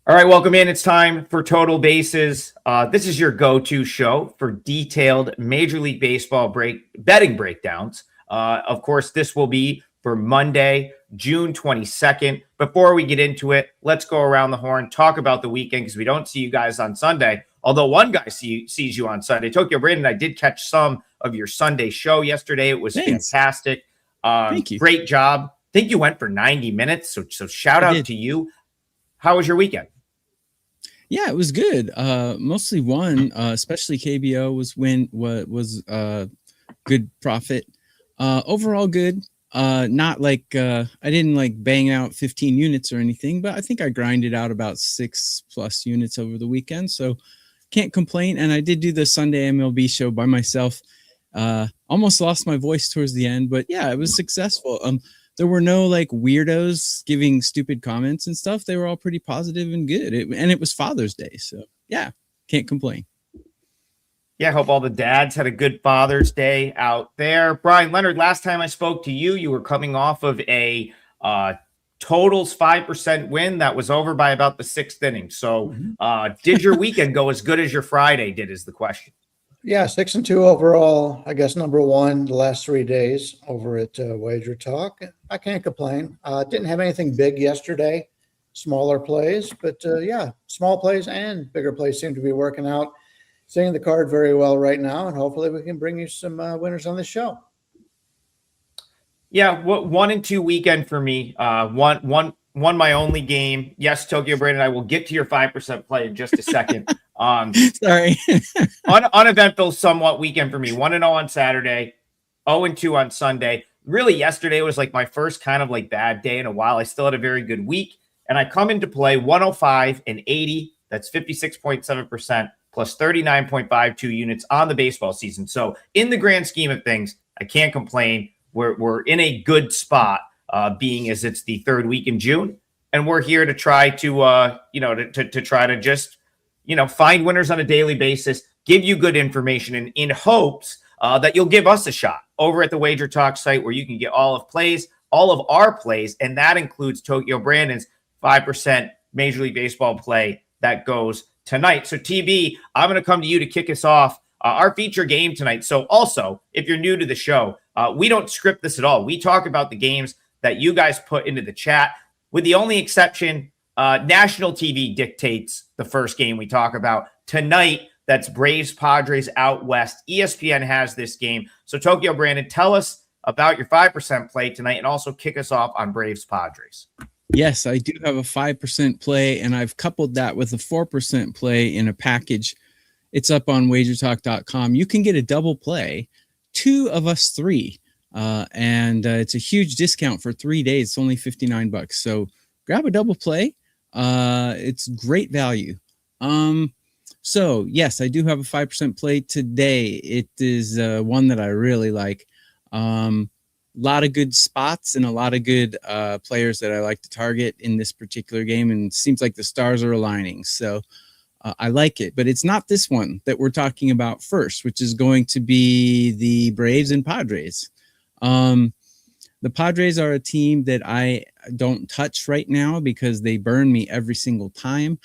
All right, welcome in. It's time for Total Bases. This is your go-to show for detailed Major League Baseball betting breakdowns. Of course, this will be for Monday, June 22nd. Before we get into it, let's go around the horn, talk about the weekend because we don't see you guys on Sunday. Although one guy sees you on Sunday. Tokyo Brandon, I did catch some of your Sunday show yesterday. It was fantastic. Thank you. Great job. I think you went for 90 minutes. So shout out to you. How was your weekend? Yeah, it was good. Mostly won, especially KBO was good profit. Overall good. Not like I didn't like bang out 15 units or anything, but I think I grinded out about 6+ units over the weekend. So can't complain. And I did do the Sunday MLB show by myself. Almost lost my voice towards the end, but yeah, it was successful. There were no like weirdos giving stupid comments and stuff. They were all pretty positive and good. And it was Father's Day. So yeah, can't complain. Yeah, I hope all the dads had a good Father's Day out there. Bryan Leonard, last time I spoke to you, you were coming off of a totals 5% win that was over by about the 6th inning. So did your weekend go as good as your Friday did is the question. Yeah, 6-2 overall. I guess number one the last 3 days over at WagerTalk. I can't complain. Didn't have anything big yesterday, smaller plays, but yeah, small plays and bigger plays seem to be working out. Seeing the card very well right now, and hopefully we can bring you some winners on the show. Yeah, 1 and 2 weekend for me. One my only game. Yes, Tokyo Brandon, I will get to your 5% play in just a second. Sorry. Uneventful somewhat weekend for me. 1-0 on Saturday, 0-2 on Sunday. Really, yesterday was like my first kind of like bad day in a while. I still had a very good week, and I come into play 105 and 80. That's 56.7% plus 39.52 units on the baseball season. So in the grand scheme of things, I can't complain. We're in a good spot, being as it's the 3rd week in June, and we're here to try to to try to just find winners on a daily basis, give you good information, and in hopes that you'll give us a shot over at the WagerTalk site where you can get all of our plays, and that includes Tokyo Brandon's 5% Major League Baseball play that goes tonight. So TB, I'm going to come to you to kick us off our feature game tonight. So also, if you're new to the show, we don't script this at all. We talk about the games that you guys put into the chat, with the only exception, national TV dictates the first game we talk about tonight. That's Braves Padres out west. ESPN has this game. So Tokyo Brandon, tell us about your 5% play tonight, and also kick us off on Braves Padres. Yes, I do have a 5% play, and I've coupled that with a 4% play in a package. It's up on wagertalk.com. You can get a double play, 2 of us 3, and it's a huge discount for 3 days. It's only $59. So grab a double play. It's great value. So yes, I do have a 5% play today. It is one that I really like. A lot of good spots and a lot of good players that I like to target in this particular game, and it seems like the stars are aligning. So I like it, but it's not this one that we're talking about first, which is going to be the Braves and Padres. The Padres are a team that I don't touch right now because they burn me every single time.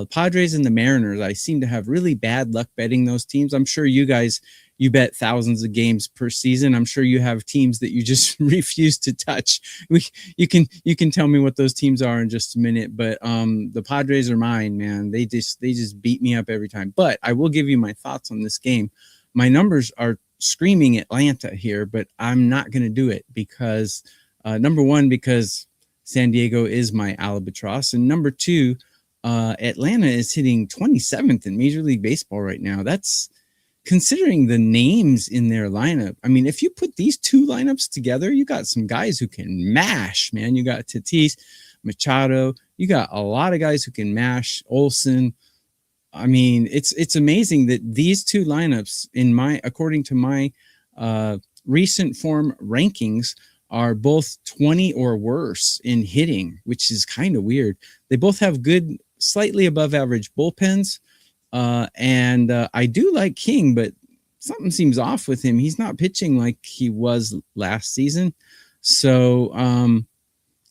Padres and the Mariners, I seem to have really bad luck betting those teams. I'm sure you guys, you bet thousands of games per season. I'm sure you have teams that you just refuse to touch. You can tell me what those teams are in just a minute, but the Padres are mine, man. They just beat me up every time. But I will give you my thoughts on this game. My numbers are screaming Atlanta here, but I'm not going to do it because number one, because San Diego is my albatross, and number two, Atlanta is hitting 27th in Major League Baseball right now. That's considering the names in their lineup. I mean, if you put these 2 lineups together, you got some guys who can mash, man. You got Tatis, Machado. You got a lot of guys who can mash. Olsen. I mean, it's amazing that these 2 lineups, according to my recent form rankings, are both 20 or worse in hitting, which is kind of weird. They both have good, slightly above average bullpens. And I do like King, but something seems off with him. He's not pitching like he was last season. So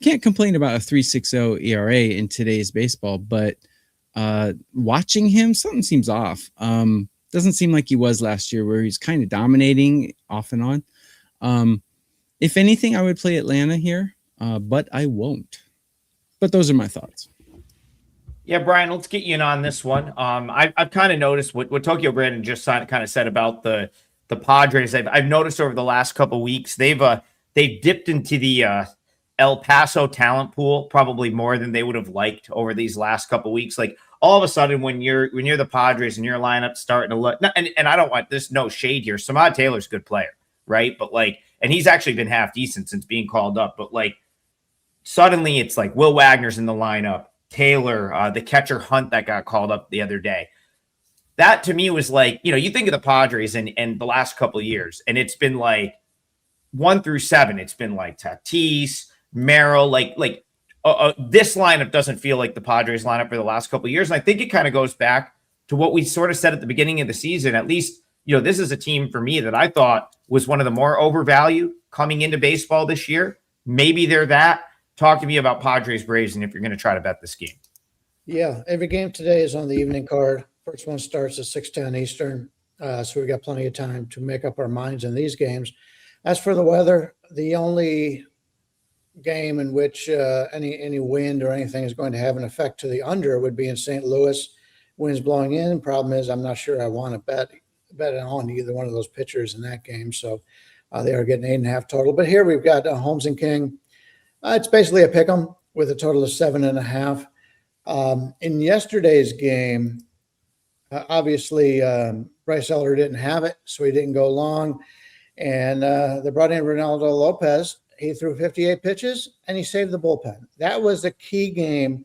can't complain about a 3.60 ERA in today's baseball, but Watching him, something seems off. Doesn't seem like he was last year, where he's kind of dominating off and on. If anything, I would play Atlanta here, but I won't. But those are my thoughts. Yeah, Brian, let's get you in on this one. I've kind of noticed what Tokyo Brandon just kind of said about the Padres. I've noticed over the last couple of weeks they've dipped into the El Paso talent pool probably more than they would have liked over these last couple of weeks. Like all of a sudden, when you're the Padres and your lineup starting to look, and I don't want this, no shade here. Samad Taylor's a good player, right? But like, and he's actually been half decent since being called up. But like, suddenly it's like Will Wagner's in the lineup. Taylor, the catcher Hunt that got called up the other day. That to me was like, you think of the Padres and the last couple of years, and it's been like 1 through 7. It's been like Tatis, Merrill, this lineup doesn't feel like the Padres lineup for the last couple of years. And I think it kind of goes back to what we sort of said at the beginning of the season. At least, this is a team for me that I thought was one of the more overvalued coming into baseball this year. Maybe they're that. Talk to me about Padres Braves and if you're going to try to bet this game. Yeah, every game today is on the evening card. First one starts at 6:10 Eastern, so we've got plenty of time to make up our minds in these games. As for the weather, the only game in which any wind or anything is going to have an effect to the under would be in St. Louis. Wind's blowing in. Problem is, I'm not sure I want to bet on either one of those pitchers in that game. So they are getting 8.5 total. But here we've got Holmes and King. It's basically a pick 'em with a total of 7.5. In yesterday's game, obviously Bryce Elder didn't have it, so he didn't go long. And they brought in Ronaldo Lopez. He threw 58 pitches, and he saved the bullpen. That was a key game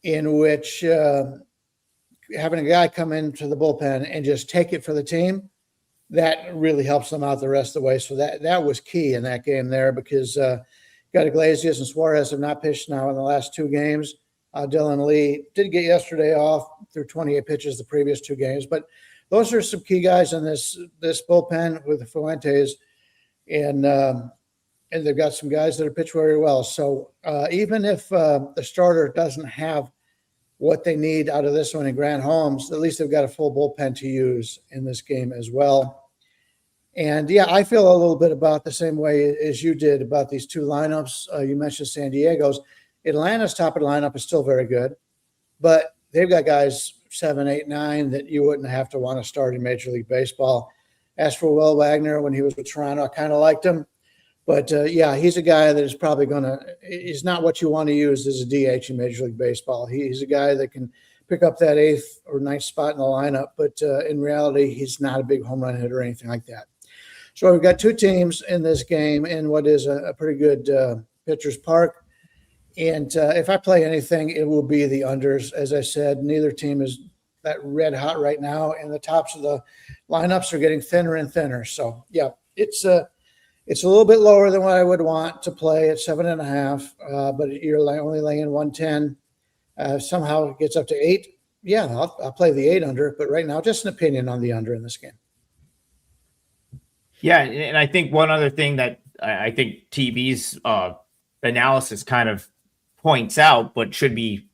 in which having a guy come into the bullpen and just take it for the team, that really helps them out the rest of the way. So that was key in that game there because got Iglesias and Suarez have not pitched now in the last 2 games. Dylan Lee did get yesterday off through 28 pitches the previous 2 games. But those are some key guys in this bullpen with the Fuentes. And they've got some guys that are pitched very well. So even if the starter doesn't have what they need out of this one in Grant Holmes, at least they've got a full bullpen to use in this game as well. And, yeah, I feel a little bit about the same way as you did about these 2 lineups. You mentioned San Diego's. Atlanta's top of the lineup is still very good, but they've got guys 7, 8, 9 that you wouldn't have to want to start in Major League Baseball. As for Will Wagner, when he was with Toronto, I kind of liked him. But, yeah, he's a guy that is probably going to – he's not what you want to use as a DH in Major League Baseball. He's a guy that can pick up that 8th or 9th spot in the lineup, but in reality, he's not a big home run hitter or anything like that. So we've got 2 teams in this game in what is a pretty good pitcher's park. And if I play anything, it will be the unders. As I said, neither team is that red hot right now, and the tops of the lineups are getting thinner and thinner. So, yeah, it's a little bit lower than what I would want to play at 7.5, but you're only laying 110. Somehow it gets up to 8. Yeah, I'll play the 8 under, but right now, just an opinion on the under in this game. Yeah, and I think one other thing that I think TV's analysis kind of points out, but should be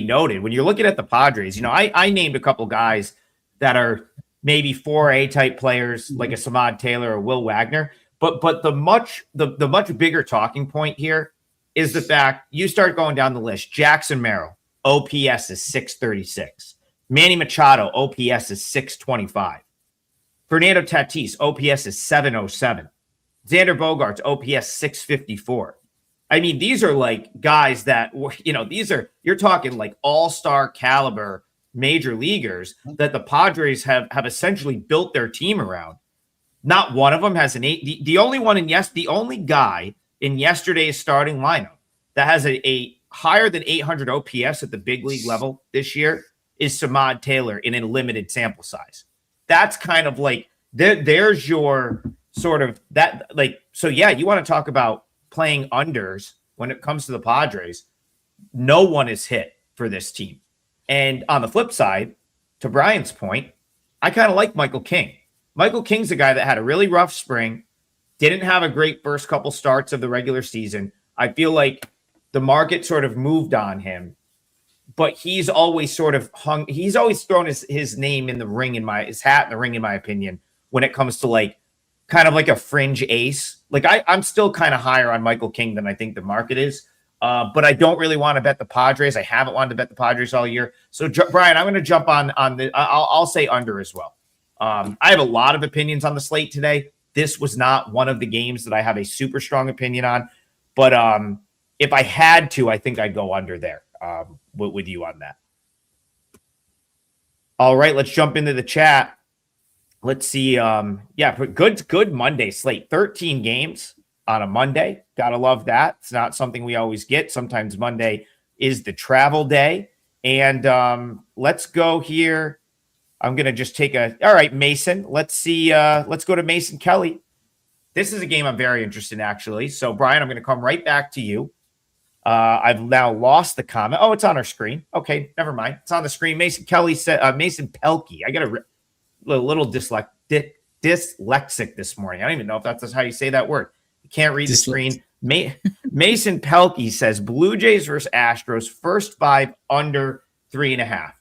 noted when you're looking at the Padres. I named a couple guys that are maybe 4A type players like a Samad Taylor or Will Wagner, but the much bigger talking point here is the fact you start going down the list. Jackson Merrill, OPS is 636. Manny Machado, OPS is 625. Fernando Tatis, OPS is 707. Xander Bogaerts, OPS 654. I mean, these are like guys that, you're talking like all-star caliber major leaguers that the Padres have essentially built their team around. Not one of them has an 8. The only guy in yesterday's starting lineup that has a higher than 800 OPS at the big league level this year is Samad Taylor in a limited sample size. That's kind of like, there's your sort of that, like, so yeah, you want to talk about playing unders when it comes to the Padres. No one is hit for this team. And on the flip side, to Brian's point, I kind of like Michael King. Michael King's a guy that had a really rough spring, didn't have a great first couple starts of the regular season. I feel like the market sort of moved on him but he's always sort of he's always thrown his name in the ring his hat in the ring, in my opinion, when it comes to like kind of like a fringe ace. Like I'm still kind of higher on Michael King than I think the market is. But I don't really want to bet the Padres. I haven't wanted to bet the Padres all year. So Brian, I'm going to jump on the, I'll say under as well. I have a lot of opinions on the slate today. This was not one of the games that I have a super strong opinion on, but if I had to, I think I'd go under there with you on that. All right, let's jump into the chat. Let's see. Good Monday slate. 13 games on a Monday. Gotta love that. It's not something we always get. Sometimes Monday is the travel day. And let's go here. I'm going to just take all right, Mason. Let's see. Let's go to Mason Kelly. This is a game I'm very interested in, actually. So, Brian, I'm going to come right back to you. I've now lost the comment. Oh, it's on our screen. Okay, never mind. It's on the screen. Mason Kelly said, Mason Pelkey. I got a little dyslexic this morning. I don't even know if that's how you say that word. You can't read the screen. Mason Pelkey says Blue Jays versus Astros, first 5 under 3.5.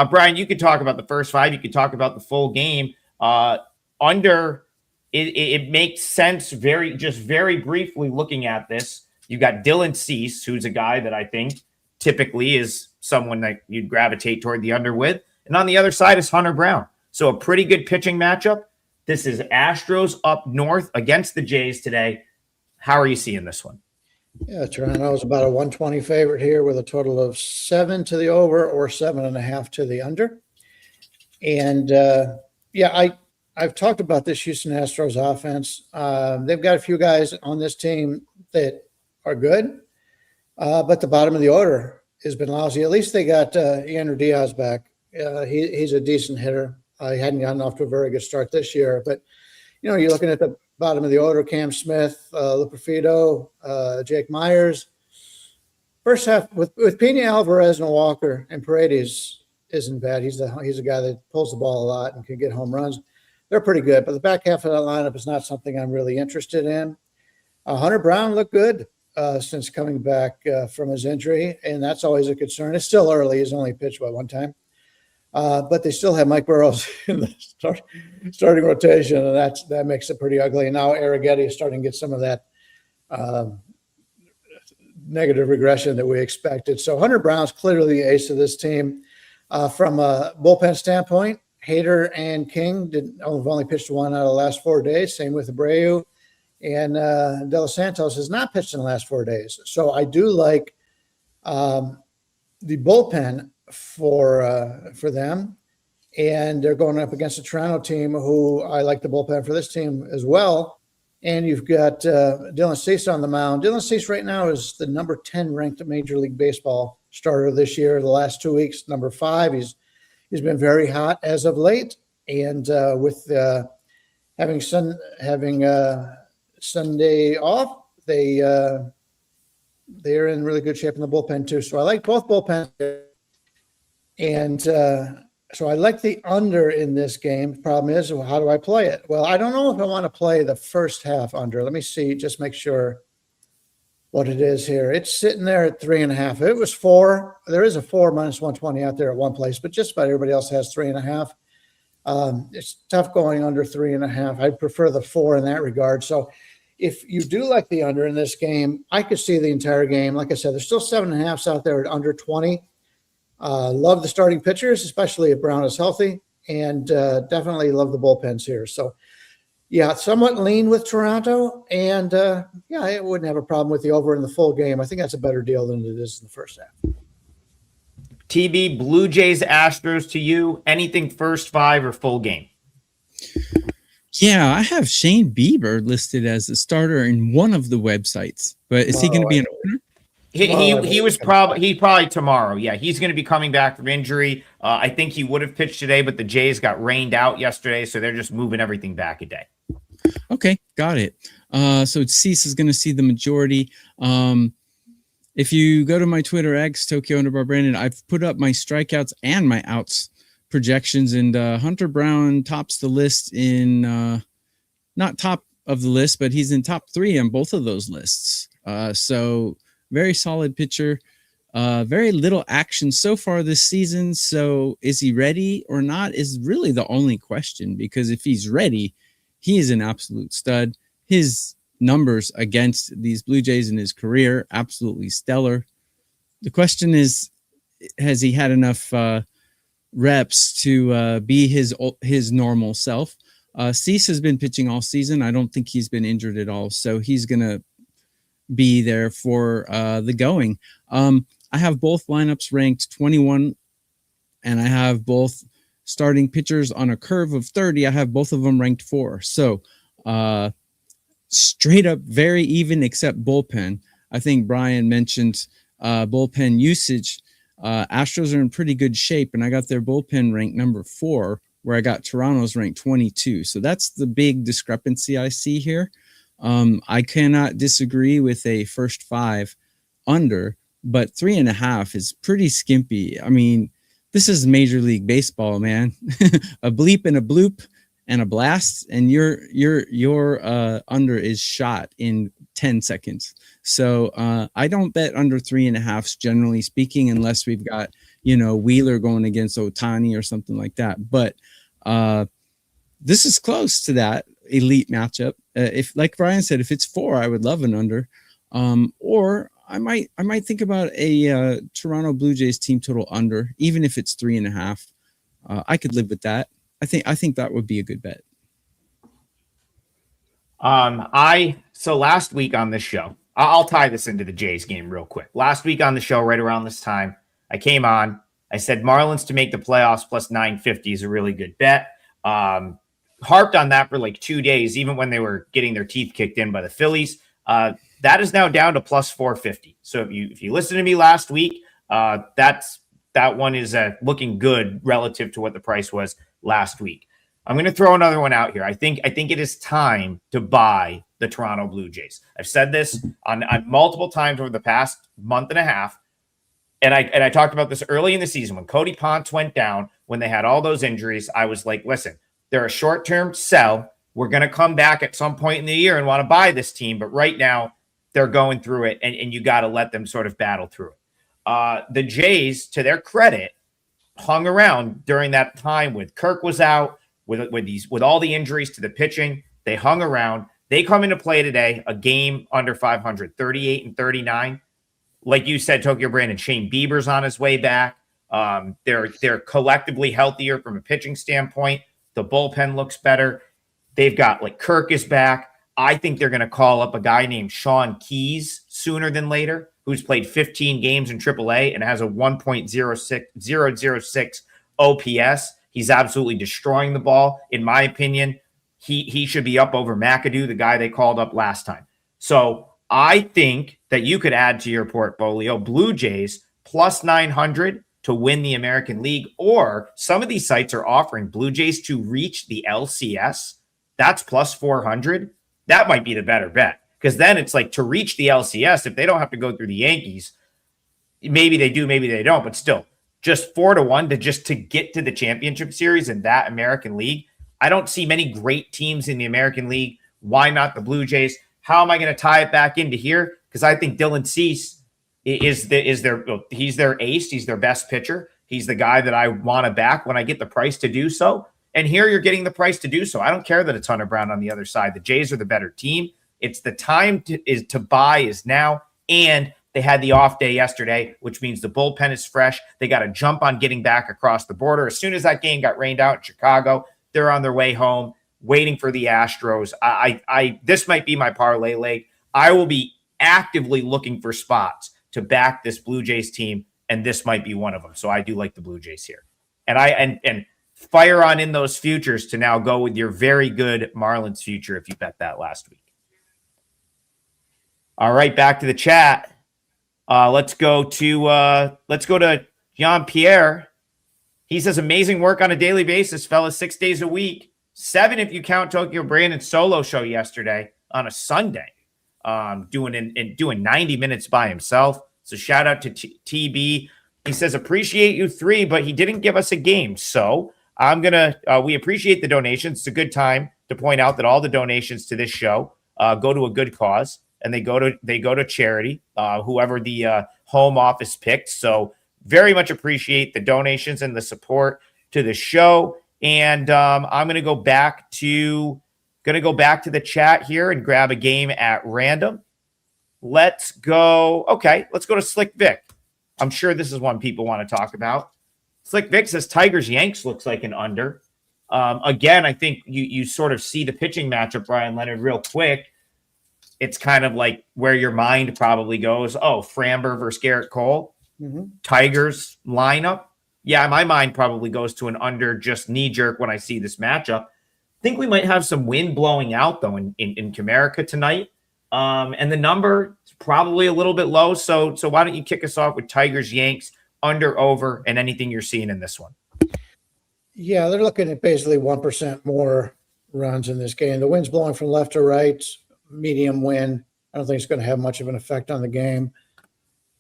Brian, you could talk about the first 5. You could talk about the full game. Under, it makes sense very briefly looking at this. You got Dylan Cease, who's a guy that I think typically is someone that you'd gravitate toward the under with. And on the other side is Hunter Brown. So a pretty good pitching matchup. This is Astros up north against the Jays today. How are you seeing this one? Yeah, Toronto is about a 120 favorite here with a total of 7 to the over or 7.5 to the under. And I've talked about this Houston Astros offense. They've got a few guys on this team that are good, but the bottom of the order has been lousy. At least they got Andrew Diaz back. He's a decent hitter. He hadn't gotten off to a very good start this year, but you're looking at the bottom of the order: Cam Smith, Luperfido, Jake Myers. First half with Pena Alvarez and Walker, and Paredes isn't bad. He's a guy that pulls the ball a lot and can get home runs. They're pretty good, but the back half of that lineup is not something I'm really interested in. Hunter Brown looked good since coming back from his injury, and that's always a concern. It's still early. He's only pitched one time. But they still have Mike Burrows in the starting rotation, and that makes it pretty ugly. And now Arrighetti is starting to get some of that negative regression that we expected. So Hunter Brown's clearly the ace of this team. From a bullpen standpoint, Hader and King have only pitched 1 out of the last 4 days. Same with Abreu. And De Los Santos has not pitched in the last 4 days. So I do like the bullpen for them, and they're going up against a Toronto team who I like the bullpen for this team as well. And you've got Dylan Cease on the mound. Dylan Cease right now is the number 10 ranked Major League Baseball starter this year. The last 2 weeks, number 5. He's been very hot as of late, and with having Sunday off, they're in really good shape in the bullpen too. So I like both bullpens. And so I like the under in this game. The problem is, how do I play it? Well, I don't know if I want to play the first half under. Let me see, just make sure what it is here. It's sitting there at 3.5. If it was 4, there is a 4 minus 120 out there at one place, but just about everybody else has 3.5. It's tough going under 3.5. I prefer the 4 in that regard. So if you do like the under in this game, I could see the entire game. Like I said, there's still 7.5s out there at under 20. Love the starting pitchers, especially if Brown is healthy, and definitely love the bullpens here. So, yeah, somewhat lean with Toronto, and I wouldn't have a problem with the over in the full game. I think that's a better deal than it is in the first half. TB, Blue Jays, Astros to you. Anything first 5 or full game? Yeah, I have Shane Bieber listed as a starter in one of the websites, but is he going to be an opener? He probably tomorrow. Yeah, he's going to be coming back from injury. I think he would have pitched today, but the Jays got rained out yesterday, so they're just moving everything back a day. Okay, got it. So Cease is going to see the majority. If you go to my Twitter, X, Tokyo_Brandon, I've put up my strikeouts and my outs projections, and Hunter Brown tops the list in not top of the list, but he's in top 3 on both of those lists. So very solid pitcher. Very little action so far this season. So is he ready or not is really the only question, because if he's ready, he is an absolute stud. His numbers against these Blue Jays in his career, absolutely stellar. The question is, has he had enough reps to be his normal self? Cease has been pitching all season. I don't think he's been injured at all. So he's going to be there for the going. I have both lineups ranked 21, and I have both starting pitchers on a curve of 30. I have both of them ranked 4. So straight up very even, except bullpen. I think Brian mentioned bullpen usage. Astros are in pretty good shape, and I got their bullpen ranked number 4, where I got Toronto's ranked 22. So that's the big discrepancy I see here. I cannot disagree with a first 5 under, but 3.5 is pretty skimpy. I mean, this is Major League Baseball, man. A bleep and a bloop and a blast, and your under is shot in 10 seconds. So I don't bet under 3.5, generally speaking, unless we've got, Wheeler going against Ohtani or something like that. But this is close to that elite matchup. If, like Brian said, if it's 4, I would love an under. Or I might think about a Toronto Blue Jays team total under, even if it's 3.5. I could live with that. I think that would be a good bet. So last week on this show, I'll tie this into the Jays game real quick. Last week on the show, right around this time, I came on. I said Marlins to make the playoffs plus 950 is a really good bet. Harped on that for like 2 days, even when they were getting their teeth kicked in by the Phillies. That is now down to plus 450. So if you listened to me last week, that one is looking good relative to what the price was last week. I'm going to throw another one out here. I think it is time to buy the Toronto Blue Jays. I've said this on multiple times over the past month and a half, and I talked about this early in the season when Cody Ponce went down, when they had all those injuries. I was like, listen, they're a short-term sell. We're going to come back at some point in the year and want to buy this team, but right now they're going through it, and you got to let them sort of battle through it. The Jays, to their credit, hung around during that time with Kirk was out, with all the injuries to the pitching. They hung around. They come into play today, a game under 500, 38-39. Like you said, Tokyo Brandon, Shane Bieber's on his way back. They're collectively healthier from a pitching standpoint. The bullpen looks better. They've got Kirk is back. I think they're going to call up a guy named Sean Keys sooner than later, who's played 15 games in AAA and has a 1.006 OPS. He's absolutely destroying the ball. In my opinion, he should be up over McAdoo, the guy they called up last time. So I think that you could add to your portfolio Blue Jays plus 900 to win the American League, or some of these sites are offering Blue Jays to reach the LCS. That's plus 400. That might be the better bet, because then it's like to reach the LCS, if they don't have to go through the Yankees, maybe they do, maybe they don't, but still, just 4-1 to get to the championship series in that American League. I don't see many great teams in the American League. Why not the Blue Jays? How am I going to tie it back into here? Because I think Dylan Cease he's their ace. He's their best pitcher. He's the guy that I want to back when I get the price to do so. And here you're getting the price to do so. I don't care that it's Hunter Brown on the other side. The Jays are the better team. It's the time to buy is now. And they had the off day yesterday, which means the bullpen is fresh. They got to jump on getting back across the border. As soon as that game got rained out in Chicago, they're on their way home, waiting for the Astros. This might be my parlay leg. I will be actively looking for spots to back this Blue Jays team, and this might be one of them. So I do like the Blue Jays here. And fire on in those futures to now go with your very good Marlins future if you bet that last week. All right, back to the chat. Let's go to Jean-Pierre. He says, amazing work on a daily basis, fellas, 6 days a week. 7 if you count Tokyo Brandon's solo show yesterday on a Sunday, doing 90 minutes by himself. So shout out to TB. He says, appreciate you 3, but he didn't give us a game. So we appreciate the donations. It's a good time to point out that all the donations to this show go to a good cause, and they go to charity. Whoever the home office picks. So very much appreciate the donations and the support to the show. And I'm going to go back to the chat here and grab a game at random. Let's go. Okay, let's go to Slick Vic. I'm sure this is one people want to talk about. Slick Vic says Tigers Yanks looks like an under. Again, I think you sort of see the pitching matchup, Bryan Leonard, real quick. It's kind of like where your mind probably goes. Oh, Framber versus Garrett Cole. Mm-hmm. Tigers lineup. Yeah, my mind probably goes to an under, just knee jerk when I see this matchup. I think we might have some wind blowing out though in Comerica tonight. And the number is probably a little bit low. So why don't you kick us off with Tigers, Yanks, under, over, and anything you're seeing in this one? Yeah, they're looking at basically 1% more runs in this game. The wind's blowing from left to right, medium wind. I don't think it's going to have much of an effect on the game.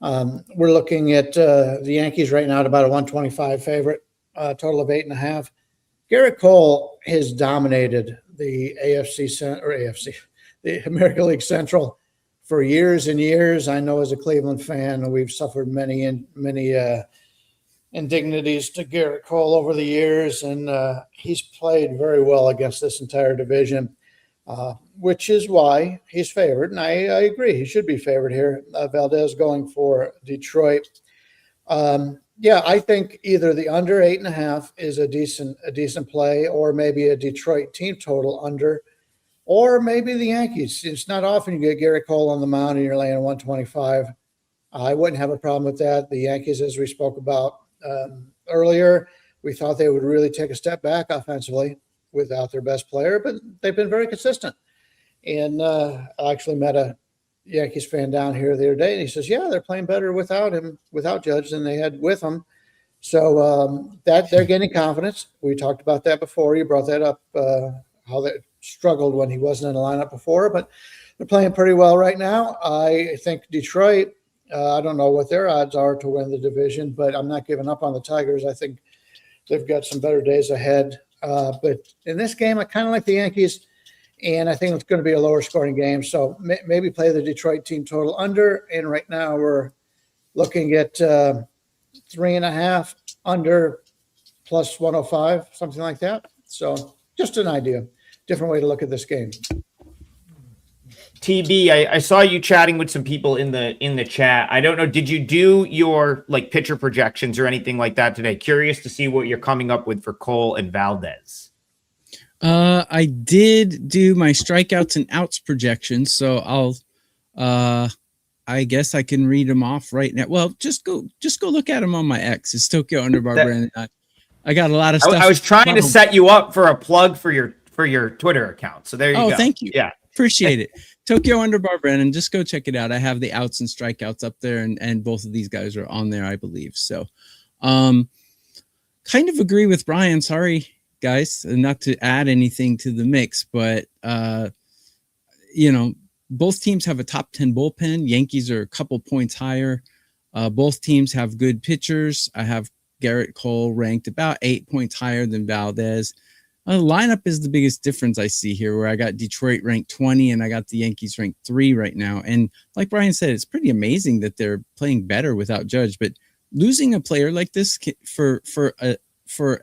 We're looking at the Yankees right now at about a 125 favorite, total of 8.5. Garrett Cole has dominated the the American League Central for years and years. I know as a Cleveland fan, we've suffered many indignities to Garrett Cole over the years, and he's played very well against this entire division, which is why he's favored. And I agree, he should be favored here. Valdez going for Detroit. Yeah, I think either the under 8.5 is a decent play, or maybe a Detroit team total under, or maybe the Yankees. It's not often you get Garrett Cole on the mound and you're laying 125. I wouldn't have a problem with that. The Yankees, as we spoke about earlier, we thought they would really take a step back offensively without their best player, but they've been very consistent. And I actually met a Yankees fan down here the other day, and he says, yeah, they're playing better without him, without Judge, than they had with him. So that they're gaining confidence. We talked about that before. You brought that up, how they struggled when he wasn't in the lineup before, but they're playing pretty well right now. I think Detroit, I don't know what their odds are to win the division, but I'm not giving up on the Tigers. I think they've got some better days ahead. But in this game, I kind of like the Yankees, and I think it's going to be a lower scoring game. So maybe play the Detroit team total under. And right now we're looking at 3.5 under plus 105, something like that. So just an idea, different way to look at this game. TB, I saw you chatting with some people in the chat. I don't know, did you do your pitcher projections or anything like that today? Curious to see what you're coming up with for Cole and Valdez. I did do my strikeouts and outs projections, so I'll I guess I can read them off right now. Well, just go look at them on my X. It's Tokyo Underbar Brandon. I got a lot of stuff. I was trying to set you up for a plug for your Twitter account. So there you go. Oh, thank you. Yeah. Appreciate it. Tokyo Underbar Brandon. Just go check it out. I have the outs and strikeouts up there, and both of these guys are on there, I believe. So kind of agree with Brian. Sorry, guys, not to add anything to the mix, but both teams have a top 10 bullpen. Yankees are a couple points higher. Both teams have good pitchers. I have Garrett Cole ranked about 8 points higher than Valdez. The lineup is the biggest difference I see here, where I got Detroit ranked 20 and I got the Yankees ranked 3 right now. And like Brian said, it's pretty amazing that they're playing better without Judge, but losing a player like this for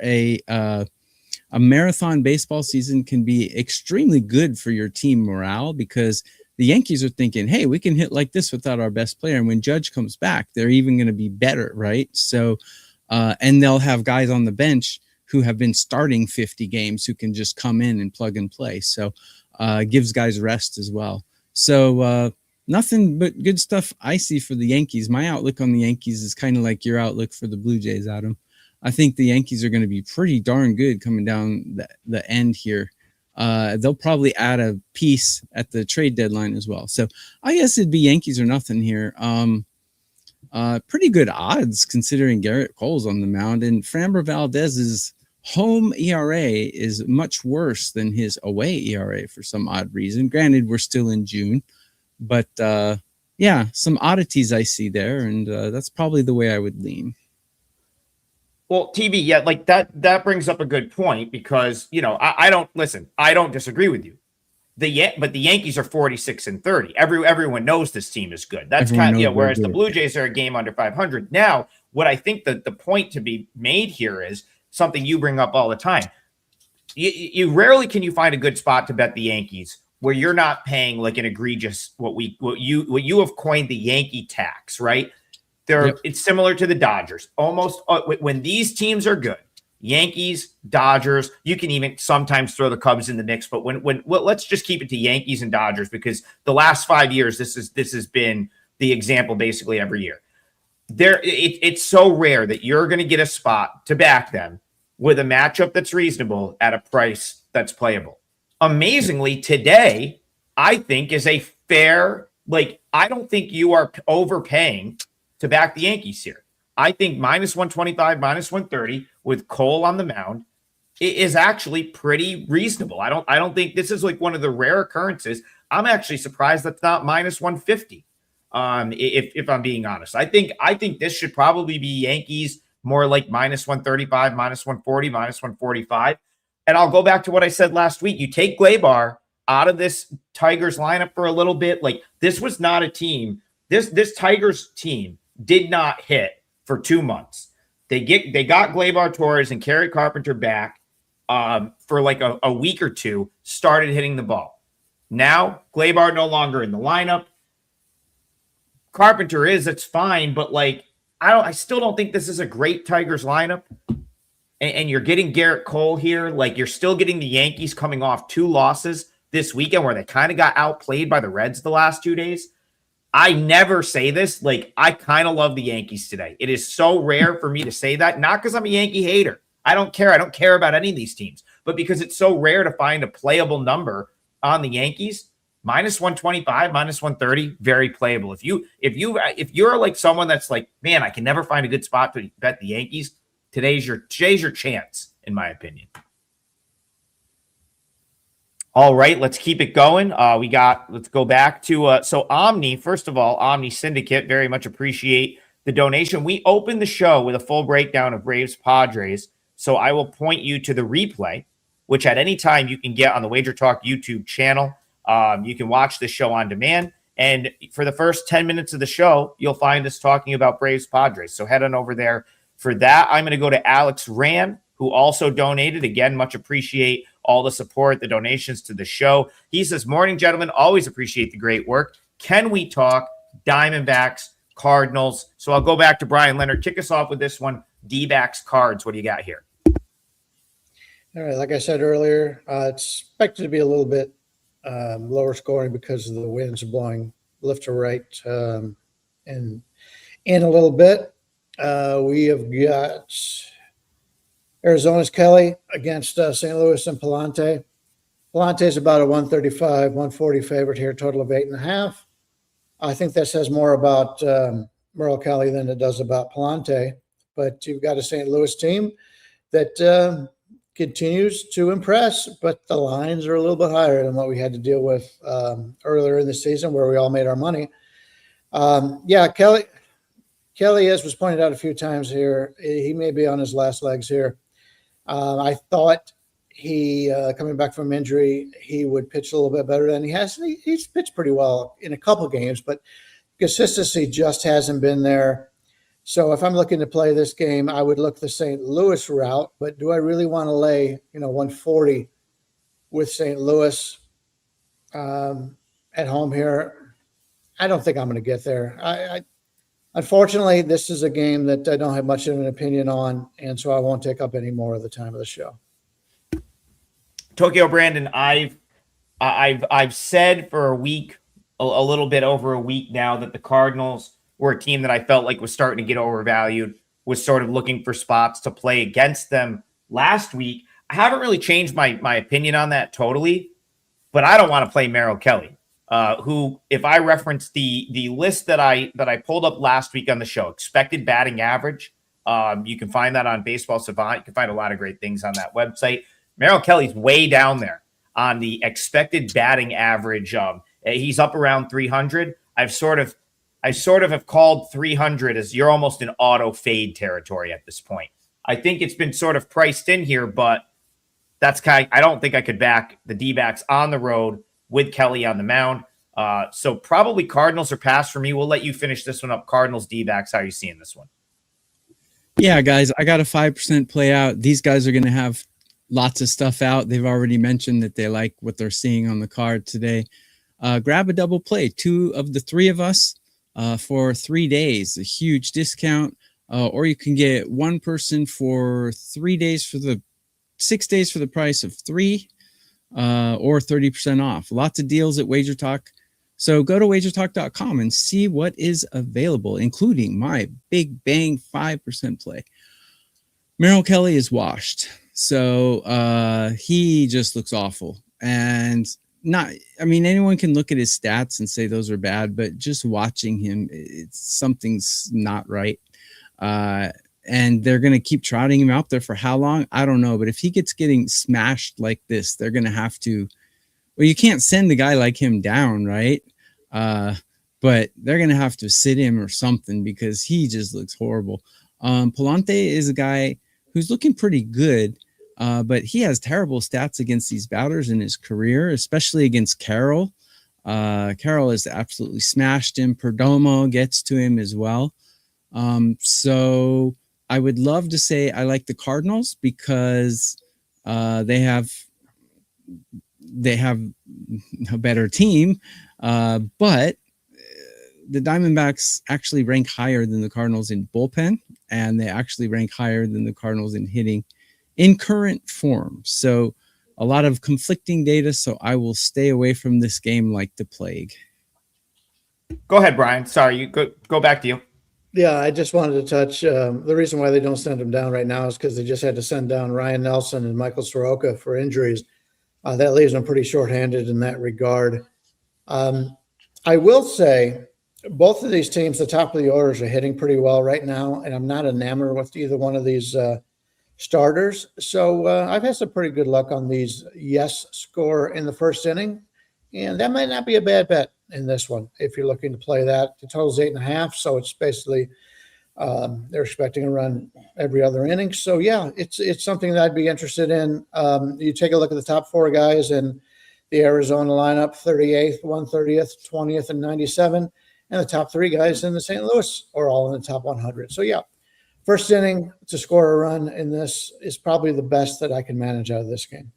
a marathon baseball season can be extremely good for your team morale, because the Yankees are thinking, hey, we can hit like this without our best player. And when Judge comes back, they're even going to be better, right? So, and they'll have guys on the bench who have been starting 50 games who can just come in and plug and play. So gives guys rest as well. So nothing but good stuff I see for the Yankees. My outlook on the Yankees is kind of like your outlook for the Blue Jays, Adam. I think the Yankees are going to be pretty darn good coming down the end here. They'll probably add a piece at the trade deadline as well. So I guess it'd be Yankees or nothing here. Pretty good odds considering Garrett Cole's on the mound, and Framber Valdez's home ERA is much worse than his away ERA for some odd reason. Granted, we're still in June, but yeah, some oddities I see there, and that's probably the way I would lean. Well, TV, yeah, that brings up a good point, because, I don't disagree with you. But the Yankees are 46-30. Everyone knows this team is good. That's Everyone kind of, knows whereas they're the good. Blue Jays are a game under 500. Now, what I think that the point to be made here is something you bring up all the time. You rarely can you find a good spot to bet the Yankees where you're not paying like an egregious what you have coined the Yankee tax, right? It's similar to the Dodgers. Almost when these teams are good, Yankees, Dodgers, you can even sometimes throw the Cubs in the mix, but let's just keep it to Yankees and Dodgers because the last 5 years this has been the example basically every year. It's so rare that you're going to get a spot to back them with a matchup that's reasonable at a price that's playable. Amazingly, today I think is a fair, I don't think you are overpaying to back the Yankees here. I think -125, -130 with Cole on the mound is actually pretty reasonable. I don't think this is like one of the rare occurrences. I'm actually surprised that's not -150. If I'm being honest, I think this should probably be Yankees more like -135, -140, -145. And I'll go back to what I said last week. You take Gleyber out of this Tigers lineup for a little bit. Like this was not a team. This Tigers team did not hit for 2 months. They got Gleyber Torres and Kerry Carpenter back for like a week or two, started hitting the ball. Now Gleyber no longer in the lineup. Carpenter it's fine, but I still don't think this is a great Tigers lineup. And you're getting Garrett Cole here. Like you're still getting the Yankees coming off 2 losses this weekend where they kind of got outplayed by the Reds the last 2 days. I never say this. I kind of love the Yankees today. It is so rare for me to say that, not because I'm a Yankee hater. I don't care. I don't care about any of these teams, but because it's so rare to find a playable number on the Yankees. -125, -130, very playable. If you're like someone that's like, man, I can never find a good spot to bet the Yankees, today's your chance, in my opinion. All right, let's keep it going. Let's go back to, so Omni, first of all, Omni Syndicate, very much appreciate the donation. We opened the show with a full breakdown of Braves Padres, so I will point you to the replay, which at any time you can get on the WagerTalk YouTube channel. You can watch the show on demand, and for the first 10 minutes of the show, you'll find us talking about Braves Padres, so head on over there for that. I'm going to go to Alex Ran, who also donated. Again, much appreciate all the support, the donations to the show. He says, morning, gentlemen. Always appreciate the great work. Can we talk Diamondbacks, Cardinals? So I'll go back to Bryan Leonard. Kick us off with this one. D-backs, Cards. What do you got here? All right. Like I said earlier, it's expected to be a little bit lower scoring because of the winds blowing left to right and in a little bit. We have got Arizona's Kelly against St. Louis and Palante. Palante is about a 135, 140 favorite here, total of 8.5. I think that says more about Merrill Kelly than it does about Palante. But you've got a St. Louis team that continues to impress, but the lines are a little bit higher than what we had to deal with earlier in the season where we all made our money. Kelly, as was pointed out a few times here, he may be on his last legs here. I thought he, coming back from injury, he would pitch a little bit better than he has. He's pitched pretty well in a couple games, but consistency just hasn't been there. So if I'm looking to play this game, I would look the St. Louis route, but do I really want to lay, 140 with St. Louis at home here? I don't think I'm going to get there. Unfortunately, this is a game that I don't have much of an opinion on, and so I won't take up any more of the time of the show. Tokyo Brandon, I've said for a week, a little bit over a week now, that the Cardinals were a team that I felt like was starting to get overvalued, was sort of looking for spots to play against them last week. I haven't really changed my opinion on that totally, but I don't want to play Merrill Kelly. Who, if I reference the list that I pulled up last week on the show, expected batting average, you can find that on Baseball Savant. You can find a lot of great things on that website. Merrill Kelly's way down there on the expected batting average. He's up around 300. I sort of have called 300 as you're almost in auto fade territory at this point. I think it's been sort of priced in here, but that's I don't think I could back the D-backs on the road with Kelly on the mound. So probably Cardinals or pass for me. We'll let you finish this one up. Cardinals, D-backs. How are you seeing this one? Yeah, guys, I got a 5% play out. These guys are going to have lots of stuff out. They've already mentioned that they like what they're seeing on the card today. Grab a double play. 2 of the 3 of us for 3 days, a huge discount. Or you can get one person for 3 days for the 6 days for the price of 3, or 30% off. Lots of deals at WagerTalk. So go to WagerTalk.com and see what is available, including my big bang 5% play. Merrill Kelly is washed. So he just looks awful. And anyone can look at his stats and say those are bad, but just watching him, something's not right. And they're going to keep trotting him out there for how long? I don't know. But if he gets getting smashed like this, they're going to have to, well, you can't send a guy like him down, right? But they're going to have to sit him or something because he just looks horrible. Palante is a guy who's looking pretty good, but he has terrible stats against these batters in his career, especially against Carroll. Carroll has absolutely smashed him. Perdomo gets to him as well. So I would love to say I like the Cardinals because they have a better team, but the Diamondbacks actually rank higher than the Cardinals in bullpen, and they actually rank higher than the Cardinals in hitting in current form. So a lot of conflicting data, so I will stay away from this game like the plague. Go ahead, Brian. Sorry, you go back to you. Yeah, I just wanted to touch the reason why they don't send him down right now is because they just had to send down Ryan Nelson and Michael Soroka for injuries. That leaves them pretty shorthanded in that regard. I will say both of these teams, the top of the orders, are hitting pretty well right now, and I'm not enamored with either one of these starters. So I've had some pretty good luck on these yes score in the first inning, and that might not be a bad bet in this one if you're looking to play that. The total's 8.5, so it's basically they're expecting a run every other inning. So yeah, it's something that I'd be interested in. You take a look at the top 4 guys in the Arizona lineup: 38th, 130th, 20th, and 97, and the top 3 guys in the St. Louis are all in the top 100. So yeah, first inning to score a run in this is probably the best that I can manage out of this game.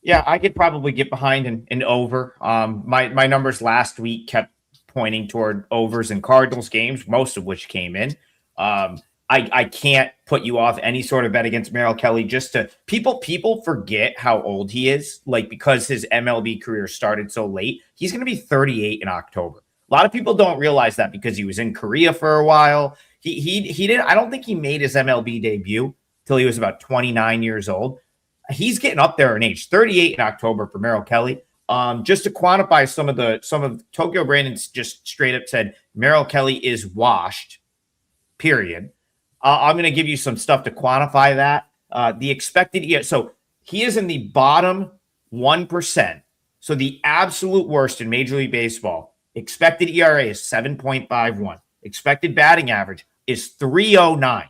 Yeah, I could probably get behind an over. My numbers last week kept pointing toward overs in Cardinals games, most of which came in. I can't put you off any sort of bet against Merrill Kelly. Just to people forget how old he is, like because his MLB career started so late. He's going to be 38 in October. A lot of people don't realize that because he was in Korea for a while. He didn't. I don't think he made his MLB debut till he was about 29 years old. He's getting up there in age. 38 in October for Merrill Kelly. Just to quantify some of Tokyo Brandon's just straight up said Merrill Kelly is washed. Period. I'm going to give you some stuff to quantify that. The expected ERA. So he is in the bottom 1%. So the absolute worst in Major League Baseball. Expected ERA is 7.51. Expected batting average is 309.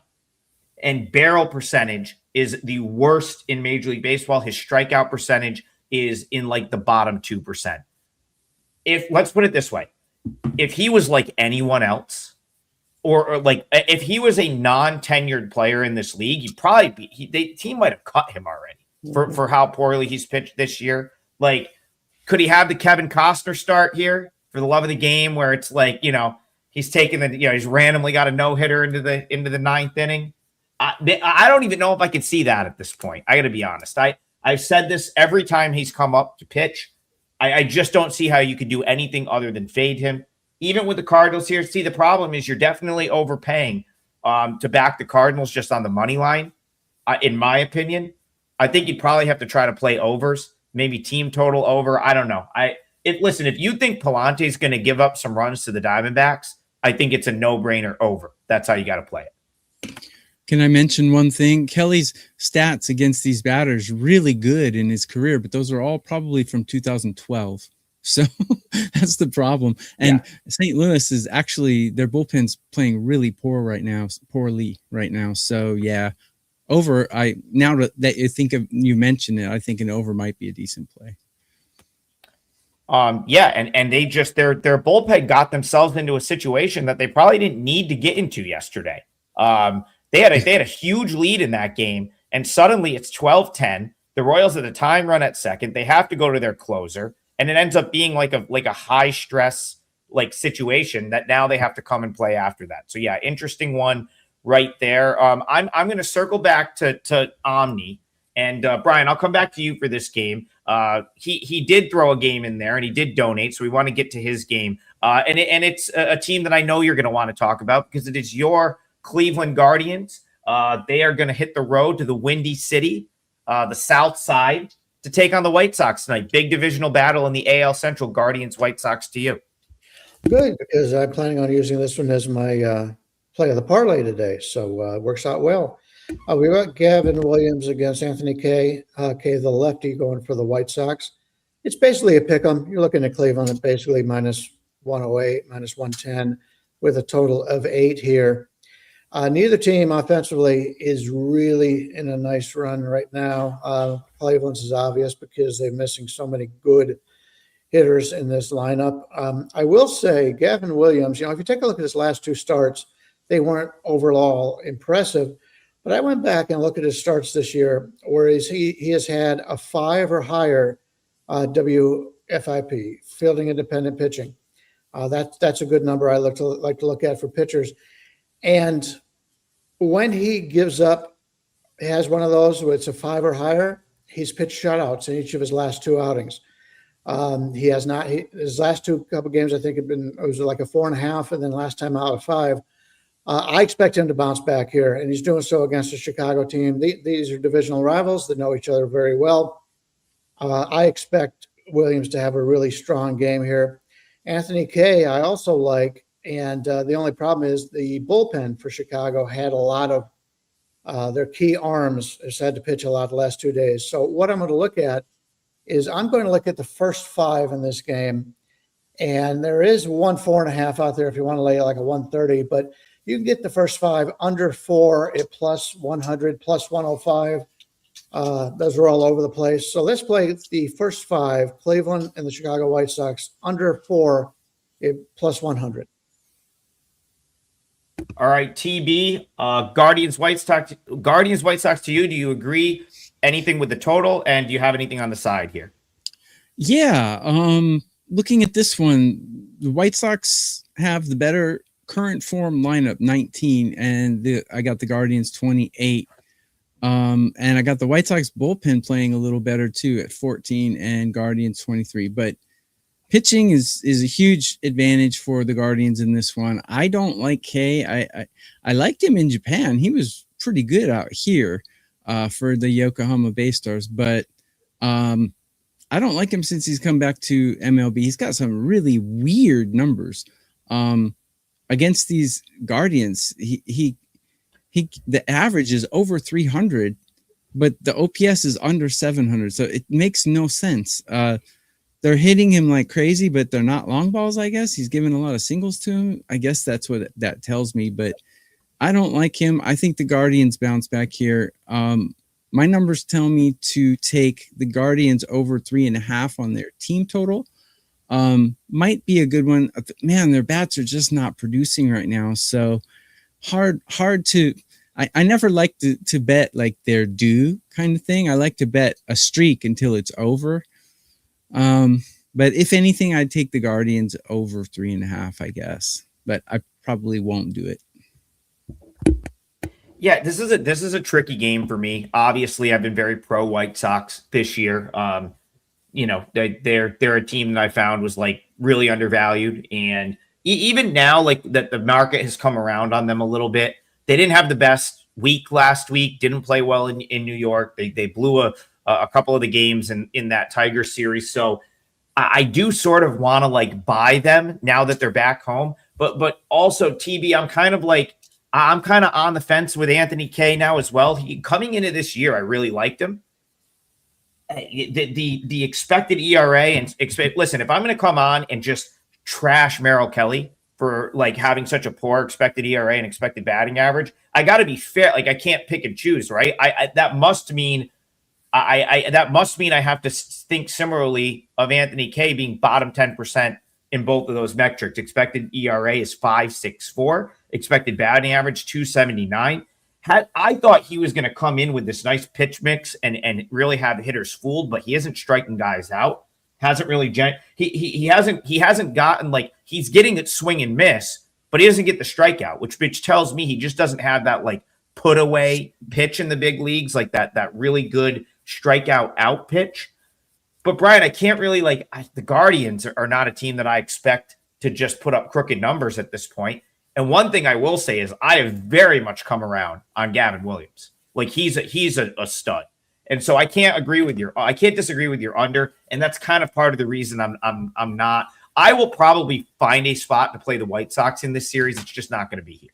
And barrel percentage is the worst in Major League Baseball. His strikeout percentage is in like the bottom 2%. Let's put it this way. If he was like anyone else, or like if he was a non-tenured player in this league, he'd probably be, the team might have cut him already for how poorly he's pitched this year. Like, could he have the Kevin Costner start here for the love of the game where it's like, he's taking he's randomly got a no-hitter into the 9th inning? I don't even know if I could see that at this point. I got to be honest. I've said this every time he's come up to pitch. I just don't see how you could do anything other than fade him. Even with the Cardinals here, see, the problem is you're definitely overpaying to back the Cardinals just on the money line. In my opinion, I think you'd probably have to try to play overs, maybe team total over. I don't know. Listen, if you think Palante is going to give up some runs to the Diamondbacks, I think it's a no-brainer over. That's how you got to play it. Can I mention one thing? Kelly's stats against these batters really good in his career, but those are all probably from 2012. So that's the problem. And St. Louis is actually, their bullpen's playing really poorly right now. So yeah, over. Now that you mention it, I think an over might be a decent play. Yeah, and they just their bullpen got themselves into a situation that they probably didn't need to get into yesterday. They had a huge lead in that game, and suddenly it's 12-10. The Royals at the time run at second. They have to go to their closer, and it ends up being like a high stress like situation that now they have to come and play after that. So yeah, interesting one right there. I'm going to circle back to Omni. And Brian, I'll come back to you for this game. He did throw a game in there, and he did donate, so we want to get to his game. And it's a team that I know you're going to want to talk about because it is your Cleveland Guardians. They are going to hit the road to the Windy City, the South Side, to take on the White Sox tonight. Big divisional battle in the AL Central. Guardians, White Sox to you. Good, because I'm planning on using this one as my play of the parlay today, so it works out well. We got Gavin Williams against Anthony Kay. Kay, the lefty, going for the White Sox. It's basically a pick 'em. You're looking at Cleveland at basically minus 108, minus 110, with a total of 8 here. Neither team offensively is really in a nice run right now. Cleveland's is obvious because they're missing so many good hitters in this lineup. I will say Gavin Williams, if you take a look at his last 2 starts, they weren't overall impressive. But I went back and looked at his starts this year, where he has had a 5 or higher WFIP, fielding independent pitching. That's a good number I like to look at for pitchers. And when he gives up, he has one of those where it's a 5 or higher, he's pitched shutouts in each of his last 2 outings. He has not. His last 2 couple games, I think, it was like a 4.5, and then last time out of 5. I expect him to bounce back here, and he's doing so against a Chicago team. These are divisional rivals that know each other very well. I expect Williams to have a really strong game here. Anthony Kay, I also like, and the only problem is the bullpen for Chicago had a lot of their key arms has had to pitch a lot the last 2 days. So what I'm going to look at is I'm going to look at the first 5 in this game, and there is 4.5 out there if you want to lay like a 130, but you can get the first 5 under 4 at plus 100, plus 105. Those are all over the place. So let's play the first 5, Cleveland and the Chicago White Sox, under 4 at plus 100. All right, TB, Guardians, White Sox to you. Do you agree? Anything with the total? And do you have anything on the side here? Yeah. Looking at this one, the White Sox have the better current form lineup, 19, and I got the Guardians 28. And I got the White Sox bullpen playing a little better too at 14 and Guardians 23. But pitching is a huge advantage for the Guardians in this one. I don't like Kay. I liked him in Japan. He was pretty good out here for the Yokohama Bay Stars, but I don't like him since he's come back to MLB. He's got some really weird numbers. Against these Guardians, he the average is over 300, but the OPS is under 700. So it makes no sense. They're hitting him like crazy, but they're not long balls, I guess. He's giving a lot of singles to him. I guess that's what that tells me, but I don't like him. I think the Guardians bounce back here. My numbers tell me to take the Guardians over 3.5 on their team total. Might be a good one. Man, their bats are just not producing right now. So hard to, I never like to bet like they're due kind of thing. I like to bet a streak until it's over. But if anything, I'd take the Guardians over 3.5, I guess, but I probably won't do it. Yeah, this is a tricky game for me. Obviously, I've been very pro White Sox this year. They're a team that I found was like really undervalued, and even now, like that the market has come around on them a little bit. They didn't have the best week last week. Didn't play well in New York. They blew a couple of the games in that Tiger series. So I do sort of want to like buy them now that they're back home. But also TB, I'm kind of on the fence with Anthony Kay now as well. Coming into this year, I really liked him. The expected ERA and listen, if I'm going to come on and just trash Merrill Kelly for like having such a poor expected ERA and expected batting average, I got to be fair. Like I can't pick and choose, right? That must mean I that must mean I have to think similarly of Anthony Kay being bottom 10% in both of those metrics. Expected ERA is 5.64, expected batting average 279. I thought he was going to come in with this nice pitch mix and really have hitters fooled, but he isn't striking guys out. Hasn't really he hasn't gotten, like, he's getting it swing and miss, but he doesn't get the strikeout, which tells me he just doesn't have that like put away pitch in the big leagues, like that really good strikeout out pitch. But Brian, I can't really the Guardians are not a team that I expect to just put up crooked numbers at this point. And one thing I will say is I have very much come around on Gavin Williams. Like he's a stud. And so I can't disagree with your under. And that's kind of part of the reason I'm not. I will probably find a spot to play the White Sox in this series. It's just not going to be here.